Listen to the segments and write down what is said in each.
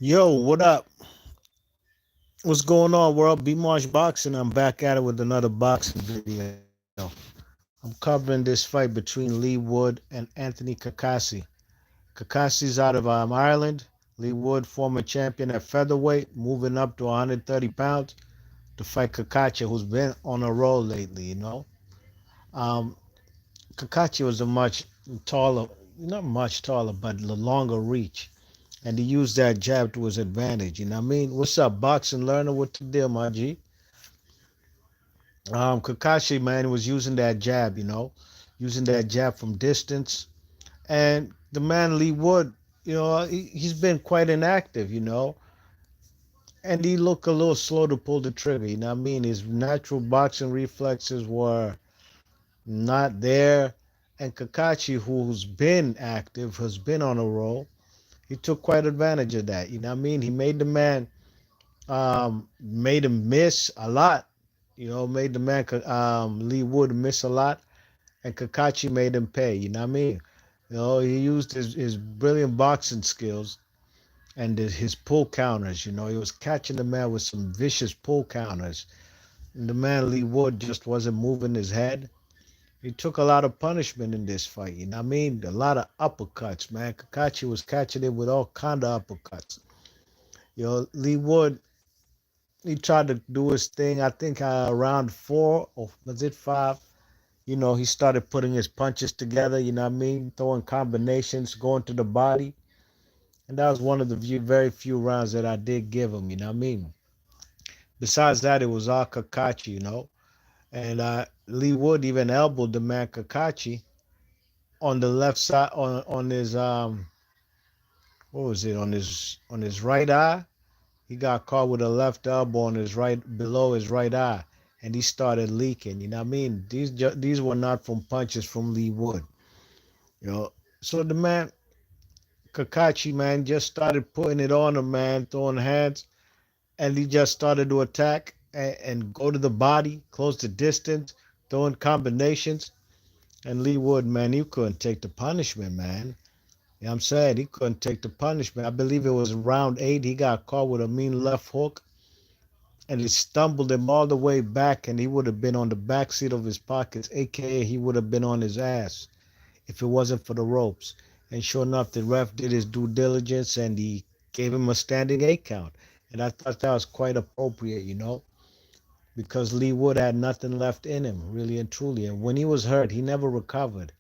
Yo, what up? What's going on, world? B Marsh Boxing. I'm back at it with another boxing video. I'm covering this fight between Leigh Wood and Anthony Cacace. Cacace's out of Ireland. Leigh Wood, former champion at featherweight, moving up to 130 pounds to fight Cacace, who's been on a roll lately. Um, Cacace was a much taller, not much taller, but a longer reach. And he used that jab to his advantage. You know what I mean? What's up, boxing learner? What the deal, my G? Kakashi, man, was using that jab, using that jab from distance. And the man, Leigh Wood, he's been quite inactive. And he looked a little slow to pull the trigger. You know what I mean? His natural boxing reflexes were not there. And Kakashi, who's been active, has been on a roll, he took quite advantage of that. You know what I mean? He made the man, made him miss a lot. Made the man, Leigh Wood, miss a lot, and Kakashi made him pay. You know what I mean? He used his brilliant boxing skills and his pull counters. He was catching the man with some vicious pull counters. And the man, Leigh Wood, just wasn't moving his head. He took a lot of punishment in this fight. You know what I mean? A lot of uppercuts, man. Kakashi was catching it with all kind of uppercuts. Leigh Wood, he tried to do his thing. I think around four, or was it five? He started putting his punches together, you know what I mean? Throwing combinations, going to the body. And that was one of the very few rounds that I did give him, you know what I mean? Besides that, it was all Kakashi. And Leigh Wood even elbowed the man Kakashi on the left side, on his, what was it, on his right eye. He got caught with a left elbow on his right, below his right eye, and he started leaking. You know what I mean? These were not from punches from Leigh Wood. So the man Kakashi, man, just started putting it on him, man, throwing hands, and he just started to attack and go to the body, close the distance, throwing combinations. And Leigh Wood, man, he couldn't take the punishment, man. You know what I'm saying? He couldn't take the punishment. I believe it was round 8. He got caught with a mean left hook, and it stumbled him all the way back, and he would have been on the back seat of his pockets, aka he would have been on his ass if it wasn't for the ropes. And sure enough, the ref did his due diligence, and he gave him a standing 8 count. And I thought that was quite appropriate, because Leigh Wood had nothing left in him, really and truly. And when he was hurt, he never recovered.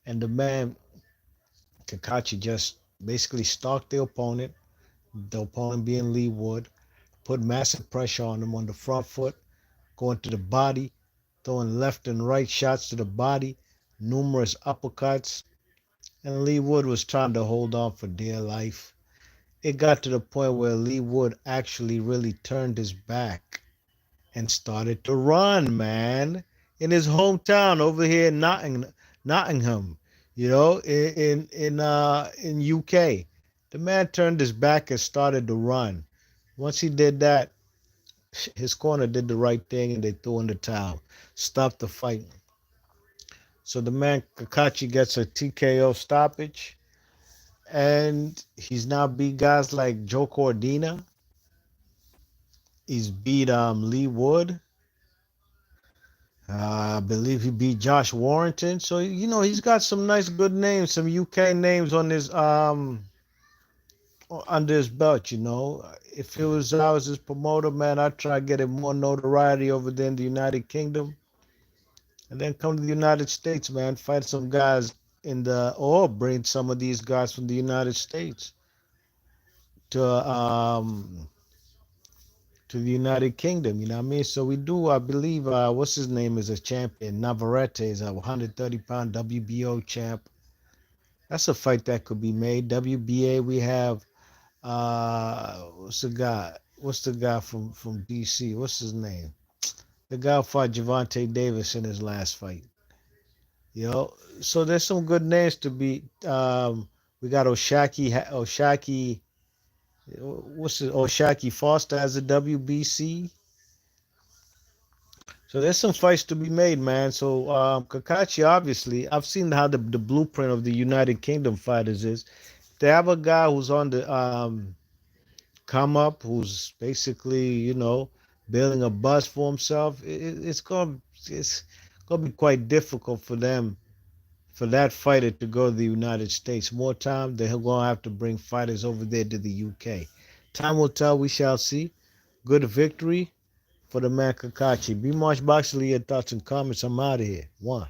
And the man, Kakachi, just basically stalked the opponent being Leigh Wood, put massive pressure on him on the front foot, going to the body, throwing left and right shots to the body, numerous uppercuts. And Leigh Wood was trying to hold on for dear life. It got to the point where Leigh Wood actually really turned his back and started to run, man, in his hometown over here in Nottingham, in UK. The man turned his back and started to run. Once he did that, his corner did the right thing and they threw in the towel, stopped the fight. So the man Kakachi gets a TKO stoppage, and he's now beat guys like Joe Cordina. He's beat Leigh Wood. I believe he beat Josh Warrington. So he's got some nice, good names, some UK names on his under his belt. If it was I was his promoter, man, I'd try to get him more notoriety over there in the United Kingdom, and then come to the United States, man, fight some guys or bring some of these guys from the United States to the United Kingdom. You know what I mean? So we do, I believe, what's his name is a champion. Navarrete is a 130-pound WBO champ. That's a fight that could be made. WBA, we have, what's the guy? What's the guy from DC? What's his name? The guy who fought Javante Davis in his last fight. So there's some good names to be. We got Oshaki, what's it? Oshaki Foster as a WBC. So there's some fights to be made, man. So Kakachi, obviously, I've seen how the blueprint of the United Kingdom fighters is. They have a guy who's come up, who's basically, building a buzz for himself, it's gonna be quite difficult for them, for that fighter to go to the United States. More time, they're gonna have to bring fighters over there to the UK. Time will tell. We shall see. Good victory for the man Cacace. Be Marsh Boxley, your thoughts and comments. I'm out of here. One.